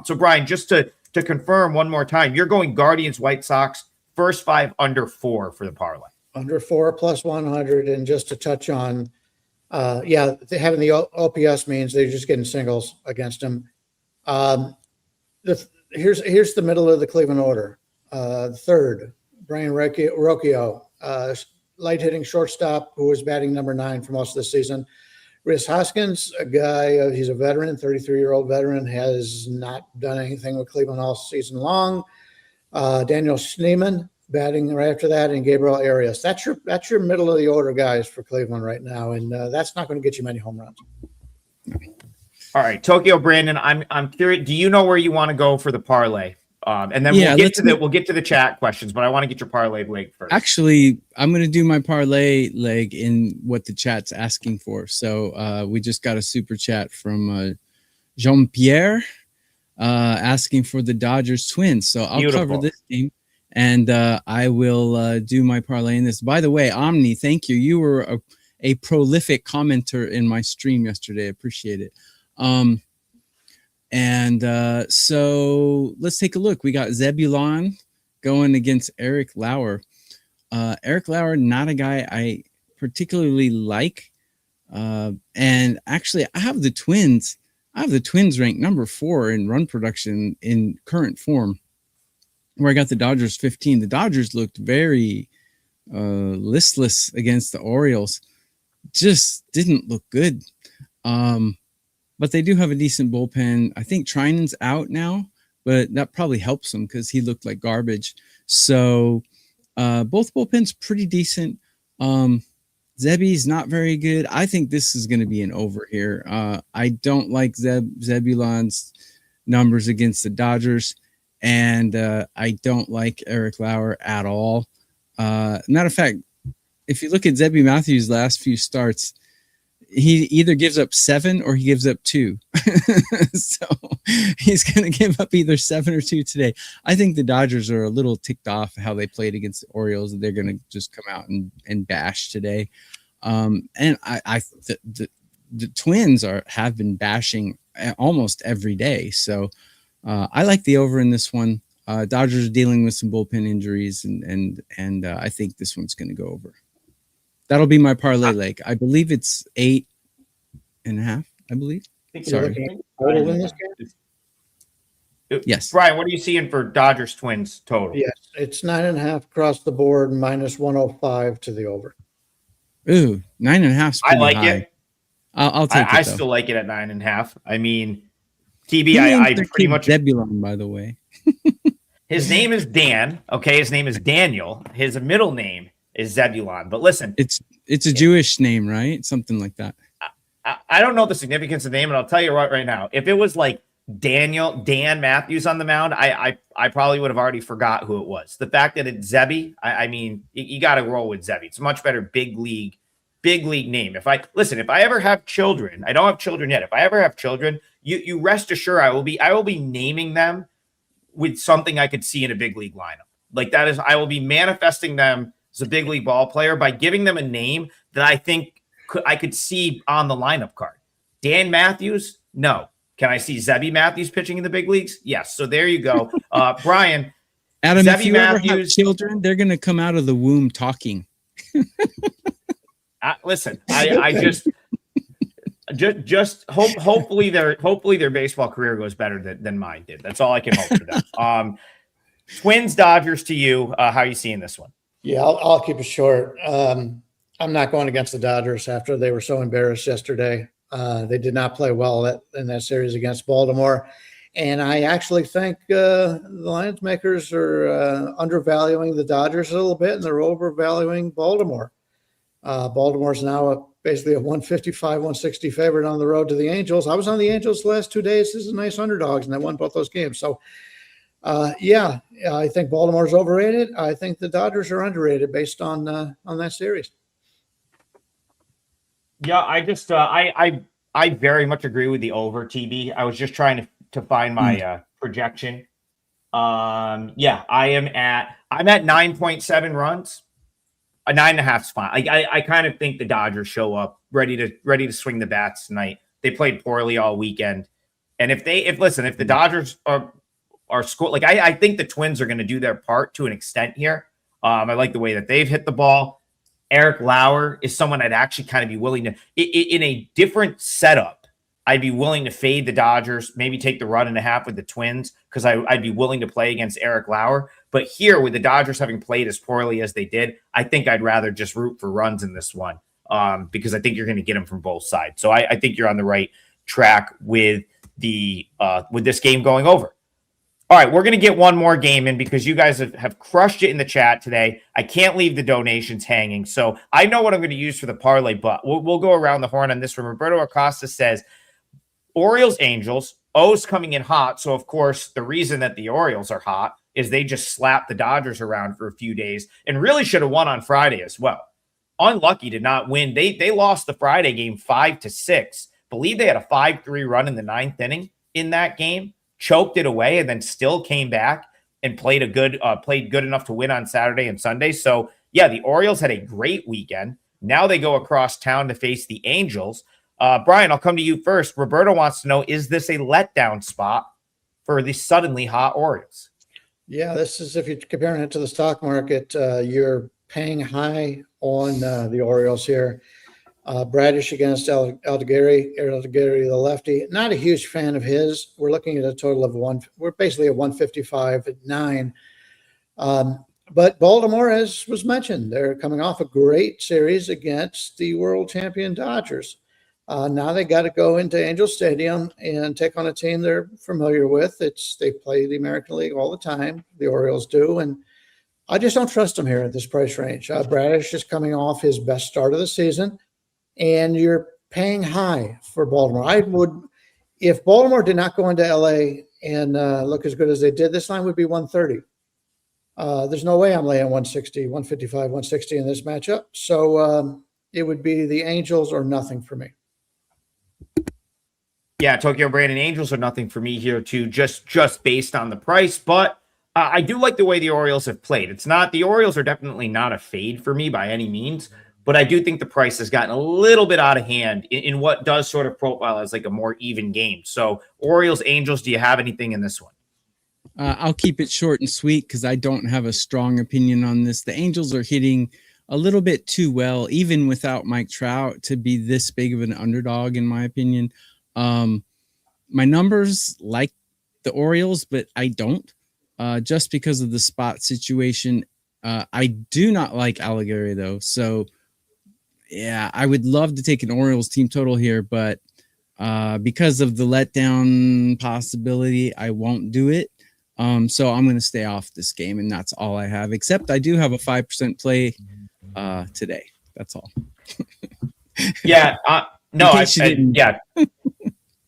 So Brian, just to confirm one more time, you're going Guardians, White Sox, first 5 under 4 for the parlay. Under 4 plus 100. And just to touch on, having the OPS means they're just getting singles against him. Here's the middle of the Cleveland order. Third, Brian Rocchio, light hitting shortstop who was batting number 9 for most of the season. Rhys Hoskins, a guy, he's a veteran, 33-year-old veteran, has not done anything with Cleveland all season long. Daniel Schneemann batting right after that, and Gabriel Arias. That's your middle of the order guys for Cleveland right now, and that's not going to get you many home runs. All right, Tokyo Brandon, I'm curious. Do you know where you want to go for the parlay? And then we'll get to the chat questions, but I want to get your parlay leg first. Actually, I'm going to do my parlay leg in what the chat's asking for. So we just got a super chat from Jean-Pierre asking for the Dodgers Twins. So I'll cover this game, and I will do my parlay in this. By the way, Omni, thank you. You were a prolific commenter in my stream yesterday. Appreciate it. So let's take a look. We got Zebulon going against Eric Lauer. Eric Lauer, not a guy I particularly like. And actually, I have the Twins ranked number 4 in run production in current form, where I got the Dodgers 15. The Dodgers looked very listless against the Orioles. Just didn't look good. But they do have a decent bullpen. I think Trinan's out now, but that probably helps him because he looked like garbage. So both bullpens pretty decent. Zebby's not very good. I think this is going to be an over here. I don't like Zebulon's numbers against the Dodgers, and I don't like Eric Lauer at all. Matter of fact, if you look at Zebby Matthews' last few starts, he either gives up 7 or he gives up 2. So he's going to give up either 7 or 2 today. I think the Dodgers are a little ticked off how they played against the Orioles. They're going to just come out and bash today. And the Twins have been bashing almost every day. So I like the over in this one. Dodgers are dealing with some bullpen injuries, and I think this one's going to go over. That'll be my parlay leg. I believe it's 8.5. I believe. Sorry. Yes. Brian, what are you seeing for Dodgers Twins total? Yes, it's 9.5 across the board, minus 105 to the over. Ooh, 9.5. I like high. it. I'll take it. I still like it at 9.5. I mean, TB, I pretty much Zebulon, by the way. His name is Dan. Okay, his name is Daniel. His middle name is Zebulon. But listen, it's a Jewish name, right? Something like that. I don't know the significance of the name, and I'll tell you right now. If it was like Dan Matthews on the mound, I probably would have already forgot who it was. The fact that it's Zebby, I mean, you got to roll with Zebby. It's a much better big league name. If I ever have children, I don't have children yet. If I ever have children, you rest assured I will be naming them with something I could see in a big league lineup. Like that is, I will be manifesting them as a big league ball player by giving them a name that I think I could see on the lineup card. Dan Matthews? No. Can I see Zebby Matthews pitching in the big leagues? Yes. So there you go. Brian, Adam, Zebby if you Matthews, ever have children, they're going to come out of the womb talking. Listen, I just hopefully their baseball career goes better than mine did. That's all I can hope for them. Twins, Dodgers to you. How are you seeing this one? Yeah, I'll keep it short. I'm not going against the Dodgers after they were so embarrassed yesterday. They did not play well in that series against Baltimore. And I actually think the Lions makers are undervaluing the Dodgers a little bit, and they're overvaluing Baltimore. Baltimore's now basically a 155, 160 favorite on the road to the Angels. I was on the Angels the last 2 days. This is nice underdogs, and they won both those games. So, yeah, I think Baltimore's overrated. I think the Dodgers are underrated based on that series. Yeah, I just I very much agree with the over, TB. I was just trying to find my projection. Yeah, I'm at 9.7 runs. A 9.5 is fine. I kind of think the Dodgers show up ready to swing the bats tonight. They played poorly all weekend, and if the Dodgers are score, like I think the Twins are going to do their part to an extent here. I like the way that they've hit the ball. Eric Lauer is someone I'd actually kind of be willing to, in a different setup, I'd be willing to fade the Dodgers, maybe take the 1.5 with the Twins, because I'd be willing to play against Eric Lauer. But here, with the Dodgers having played as poorly as they did, I think I'd rather just root for runs in this one, because I think you're going to get them from both sides. So I think you're on the right track with this game going over. All right, we're going to get one more game in because you guys have crushed it in the chat today. I can't leave the donations hanging. So I know what I'm going to use for the parlay, but we'll go around the horn on this one. Roberto Acosta says, Orioles, Angels, O's coming in hot. So, of course, the reason that the Orioles are hot is they just slapped the Dodgers around for a few days and really should have won on Friday as well. Unlucky to not win. They lost the Friday game 5-6. Believe they had a 5-3 run in the 9th inning in that game. Choked it away, and then still came back and played good enough to win on Saturday and Sunday. So, yeah, the Orioles had a great weekend. Now they go across town to face the Angels. Brian, I'll come to you first. Roberto wants to know, is this a letdown spot for the suddenly hot Orioles? Yeah, this is, if you're comparing it to the stock market, you're paying high on the Orioles here. Bradish against Aldeguerri, the lefty. Not a huge fan of his. We're looking at a total of we're basically at 155 at 9. But Baltimore, as was mentioned, they're coming off a great series against the world champion Dodgers. Now they got to go into Angel Stadium and take on a team they're familiar with. They play the American League all the time. The Orioles do. And I just don't trust them here at this price range. Bradish is coming off his best start of the season. And you're paying high for Baltimore. If Baltimore did not go into LA and look as good as they did, this line would be 130. There's no way I'm laying 160, 155, 160 in this matchup. So it would be the Angels or nothing for me. Yeah, Tokyo Brandon, Angels are nothing for me here too, just based on the price. But I do like the way the Orioles have played. The Orioles are definitely not a fade for me by any means. But I do think the price has gotten a little bit out of hand in what does sort of profile as like a more even game. So Orioles, Angels, do you have anything in this one? I'll keep it short and sweet because I don't have a strong opinion on this. The Angels are hitting a little bit too well, even without Mike Trout, to be this big of an underdog, in my opinion. My numbers like the Orioles, but I don't, just because of the spot situation. I do not like Aldeguerri, though. So, yeah, I would love to take an Orioles team total here, but because of the letdown possibility, I won't do it. So I'm going to stay off this game, and that's all I have, except I do have a 5% play today. That's all. Yeah. Yeah.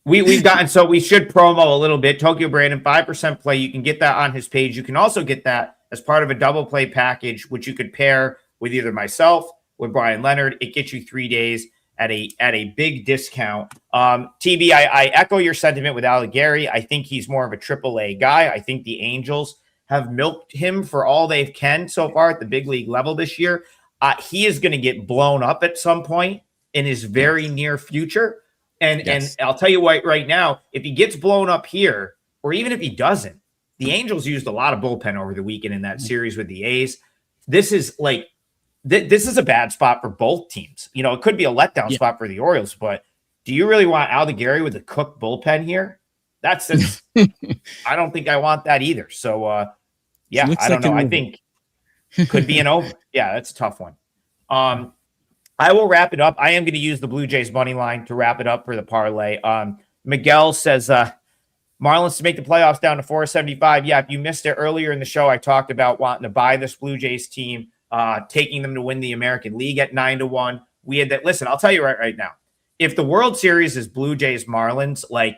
We've gotten, so we should promo a little bit. Tokyo Brandon, 5% play. You can get that on his page. You can also get that as part of a double play package, which you could pair with either myself, with Bryan Leonard. It gets you 3 days at a big discount. TB, I echo your sentiment with Aldeguerri. I think he's more of a AAA guy. I think the Angels have milked him for all they can so far at the big league level this year. He is going to get blown up at some point in his very near future. And I'll tell you what, right now, if he gets blown up here, or even if he doesn't, the Angels used a lot of bullpen over the weekend in that series with the A's. This is like, this is a bad spot for both teams. You know, it could be a letdown spot for the Orioles, but do you really want Aldeguerri with a cooked bullpen here? That's I don't think I want that either. So, I don't know. I think Could be an over. Yeah, that's a tough one. I will wrap it up. I am going to use the Blue Jays money line to wrap it up for the parlay. Miguel says Marlins to make the playoffs down to 475. Yeah, if you missed it earlier in the show, I talked about wanting to buy this Blue Jays team, taking them to win the American League at 9-1. We had that. Listen, I'll tell you right now. If the World Series is Blue Jays Marlins, like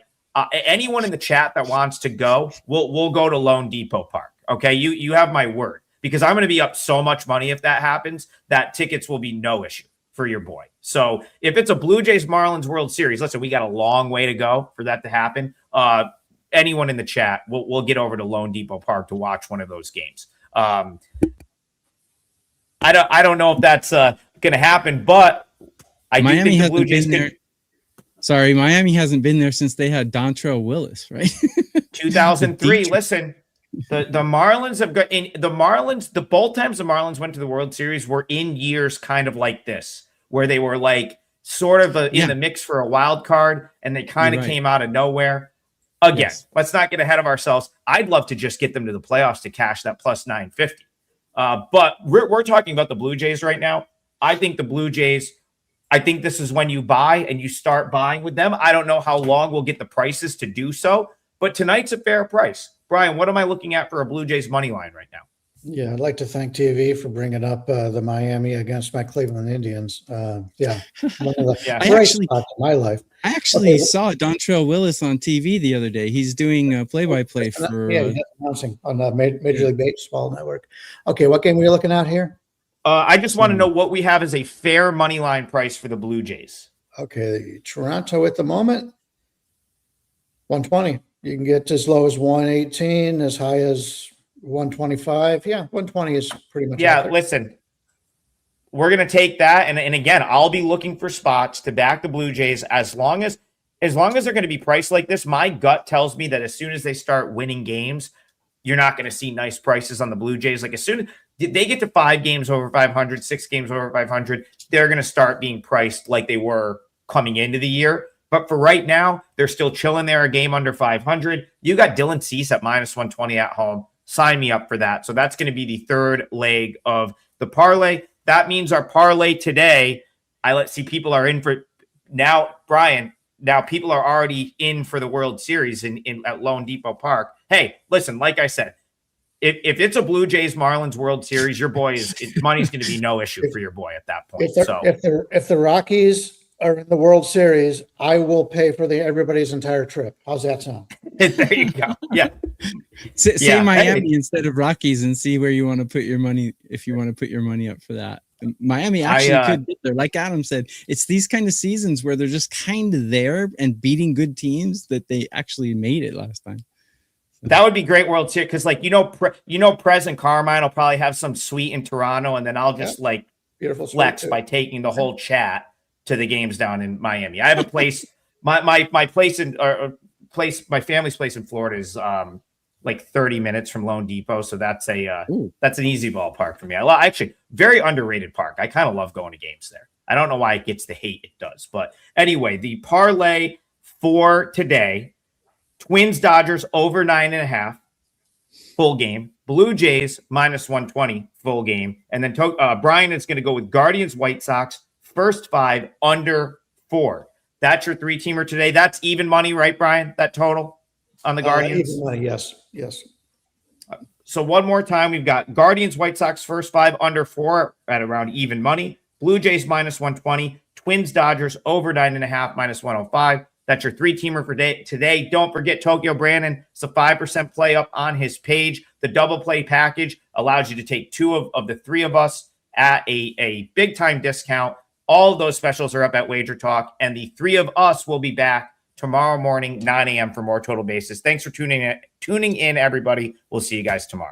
anyone in the chat that wants to go, we'll go to Lone Depot Park. Okay, you have my word, because I'm going to be up so much money if that happens that tickets will be no issue for your boy. So if it's a Blue Jays Marlins World Series, listen, we got a long way to go for that to happen. Anyone in the chat, we'll get over to Lone Depot Park to watch one of those games. I don't know if that's going to happen, but I do think the Blue Jays there. Sorry, Miami hasn't been there since they had Dontrelle Willis, right? 2003. Listen, the Marlins have got in the Marlins. Both times the Marlins went to the World Series were in years kind of like this, where they were like sort of in the mix for a wild card, and they kind of came out of nowhere. Again, let's not get ahead of ourselves. I'd love to just get them to the playoffs to cash that plus 950. But we're talking about the Blue Jays right now. I think the Blue Jays, I think this is when you buy and you start buying with them. I don't know how long we'll get the prices to do so, but tonight's a fair price. Brian, what am I looking at for a Blue Jays money line right now? Yeah, I'd like to thank TV for bringing up the Miami against my Cleveland Indians. One of the bright spots in my life. I actually saw Dontrelle Willis on TV the other day. He's doing play-by-play for. He's announcing on the Major League Baseball Network. Okay, what game are you looking at here? I just want to know what we have as a fair money line price for the Blue Jays. Okay, Toronto at the moment, 120. You can get as low as 118, as high as 125. Yeah, 120 is pretty much. Yeah, listen, we're going to take that. And again, I'll be looking for spots to back the Blue Jays as long as they're going to be priced like this. My gut tells me that as soon as they start winning games, you're not going to see nice prices on the Blue Jays. Like as soon as they get to 5 games over 500, 6 games over 500, they're going to start being priced like they were coming into the year. But for right now, they're still chilling there, a game under 500. You got Dylan Cease at minus 120 at home. Sign me up for that. So that's going to be the third leg of the parlay. That means our parlay today, let's see, people are in for now, Brian. Now people are already in for the World Series at Lone Depot Park. Hey, listen, like I said, if it's a Blue Jays Marlins World Series, your boy money's going to be no issue for your boy at that point. If the Rockies are in the World Series, I will pay for everybody's entire trip. How's that sound? There you go. Yeah. Say Miami instead of Rockies and see where you want to put your money if you want to put your money up for that. Miami actually could get there. Like Adam said, it's these kind of seasons where they're just kind of there and beating good teams that they actually made it last time. So. That would be great World Series because, like, Prez and Carmine will probably have some suite in Toronto, and then I'll just beautiful flex by taking the whole chat to the games down in Miami. I have a place, my place my family's place in Florida is like 30 minutes from Lone Depot. So that's that's an easy ballpark for me. Actually very underrated park. I kind of love going to games there. I don't know why it gets the hate it does, but anyway, the parlay for today, Twins Dodgers over 9.5 full game, Blue Jays minus 120 full game. And then Brian is going to go with Guardians White Sox first 5 under 4. That's your 3-teamer today. That's even money, right, Brian? That total on the Guardians? Even money, yes. So one more time, we've got Guardians, White Sox first 5 under 4 at around even money. Blue Jays minus 120. Twins, Dodgers over 9.5 minus 105. That's your 3-teamer for today. Don't forget Tokyo Brandon. It's a 5% play up on his page. The double play package allows you to take 2 of the 3 of us at a big time discount. All of those specials are up at WagerTalk, and the 3 of us will be back tomorrow morning, 9 a.m. for more Total Bases. Thanks for tuning in, everybody. We'll see you guys tomorrow.